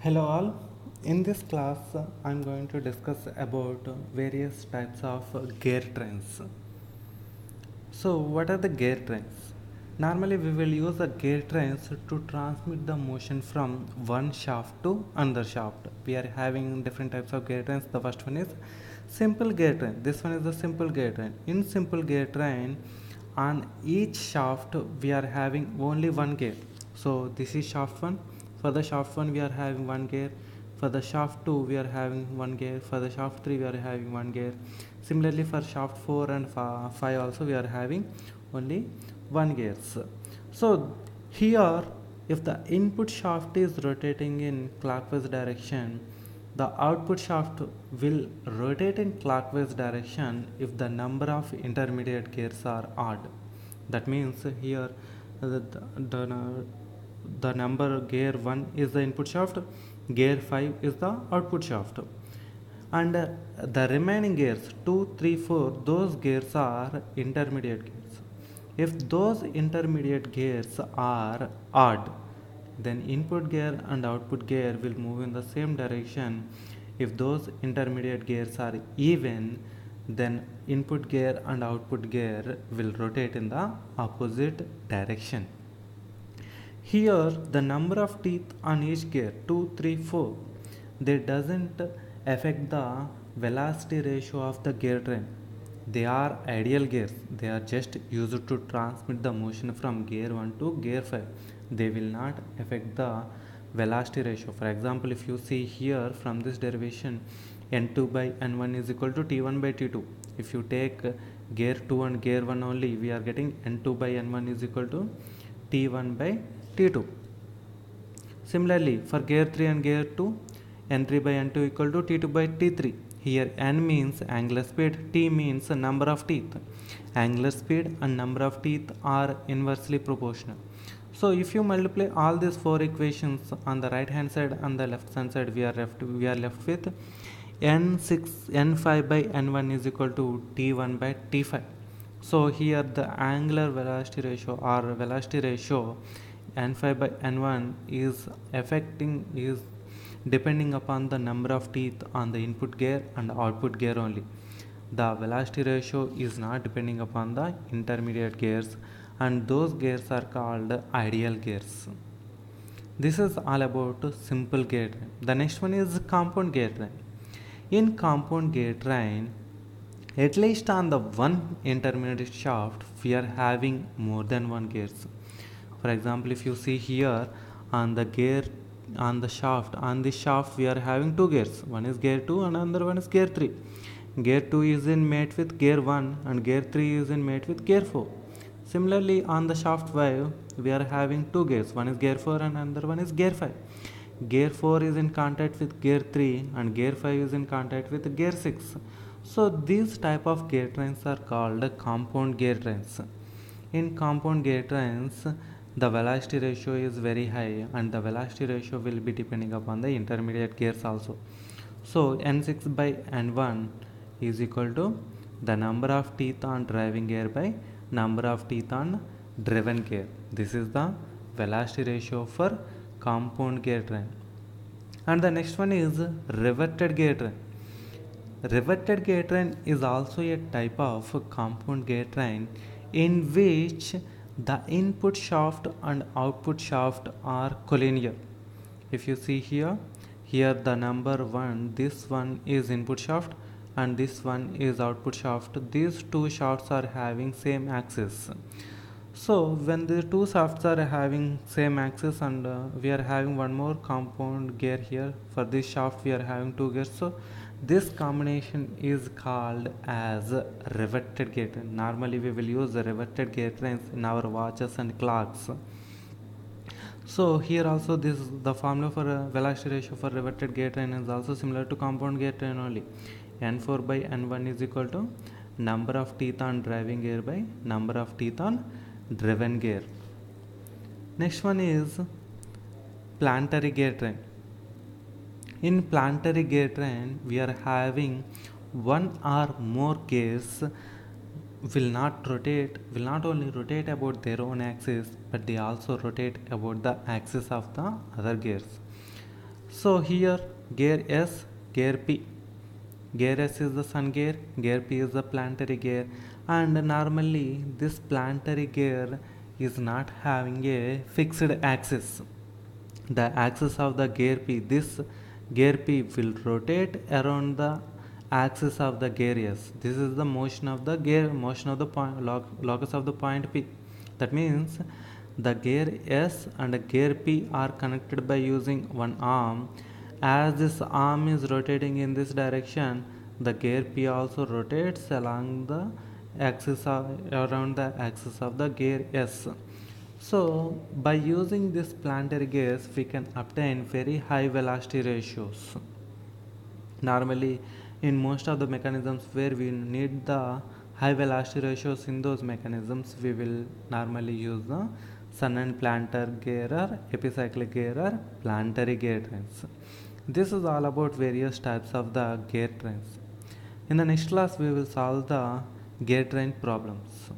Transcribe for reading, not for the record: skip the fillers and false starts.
Hello all. In this class, I'm going to discuss about various types of gear trains. So, what are the gear trains? Normally, we will use the gear trains to transmit the motion from one shaft to another shaft. We are having different types of gear trains. The first one is simple gear train. This one is the simple gear train. In simple gear train, on each shaft we are having only one gear. So, this is shaft 1. For the shaft 1, we are having one gear. For the shaft 2, we are having one gear. For the shaft 3, we are having one gear. Similarly, for shaft 4 and 5 also, we are having only one gears. So, here, if the input shaft is rotating in clockwise direction, the output shaft will rotate in clockwise direction if the number of intermediate gears are odd. That means here the number gear 1 is the input shaft, gear 5 is the output shaft, and the remaining gears 2, 3, 4, those gears are intermediate gears. If those intermediate gears are odd, then input gear and output gear will move in the same direction. If those intermediate gears are even, then input gear and output gear will rotate in the opposite direction. Here the number of teeth on each gear 2, 3, 4, they doesn't affect the velocity ratio of the gear train. They are ideal gears. They are just used to transmit the motion from gear 1 to gear 5. They will not affect the velocity ratio. For example, if you see here from this derivation, n2 by n1 is equal to t1 by t2. If you take gear 2 and gear 1 only, we are getting n2 by n1 is equal to t1 by t2. Similarly, for gear 3 and gear 2, n3 by n2 equal to t2 by t3. Here n means angular speed, t means number of teeth. Angular speed and number of teeth are inversely proportional. So if you multiply all these four equations on the right hand side and the left hand side, we are left with n6 n5 by n1 is equal to t1 by t5. So here the angular velocity ratio or velocity ratio n5 by n1 is depending upon the number of teeth on the input gear and output gear only. The velocity ratio is not depending upon the intermediate gears, and those gears are called ideal gears. This is all about simple gear train. The next one is compound gear train. In compound gear train, at least on the one intermediate shaft, we are having more than one gears. For example, if you see here on the gear on this shaft we are having two gears. One is gear 2 and another one is gear 3. Gear 2 is in mate with gear 1 and gear 3 is in mate with gear 4. Similarly, on the shaft 5 we are having two gears. One is gear 4 and another one is gear 5. Gear 4 is in contact with gear 3 and gear 5 is in contact with gear 6. So these type of gear trains are called compound gear trains. In compound gear trains, the velocity ratio is very high and the velocity ratio will be depending upon the intermediate gears also. So n6 by n1 is equal to the number of teeth on driving gear by number of teeth on driven gear. This is the velocity ratio for compound gear train. And the next one is reverted gear train. Reverted gear train is also a type of compound gear train in which the input shaft and output shaft are collinear. If you see here the number 1, this one is input shaft and this one is output shaft. These two shafts are having same axis. So when the two shafts are having same axis and we are having one more compound gear here, for this shaft we are having two gears. So this combination is called as riveted gear train. Normally we will use the riveted gear trains in our watches and clocks. So here also this the formula for velocity ratio for riveted gear train is also similar to compound gear train only. N4 by N1 is equal to number of teeth on driving gear by number of teeth on driven gear. Next one is planetary gear train. In planetary gear train, we are having one or more gears will not only rotate about their own axis, but they also rotate about the axis of the other gears. So here gear S, gear P. Gear S is the sun gear, gear P is the planetary gear, and normally this planetary gear is not having a fixed axis. The axis of the gear P, this gear P will rotate around the axis of the gear S. This is the motion of the gear, motion of the point, locus of the point P. That means the gear S and gear P are connected by using one arm. As this arm is rotating in this direction, the gear P also rotates along the axis around the axis of the gear S. So by using this planetary gears, we can obtain very high velocity ratios. Normally, in most of the mechanisms where we need the high velocity ratios in those mechanisms, we will normally use the sun and planetary gear or epicyclic gear or planetary gear trains. This is all about various types of the gear trains. In the next class, we will solve the gear train problems.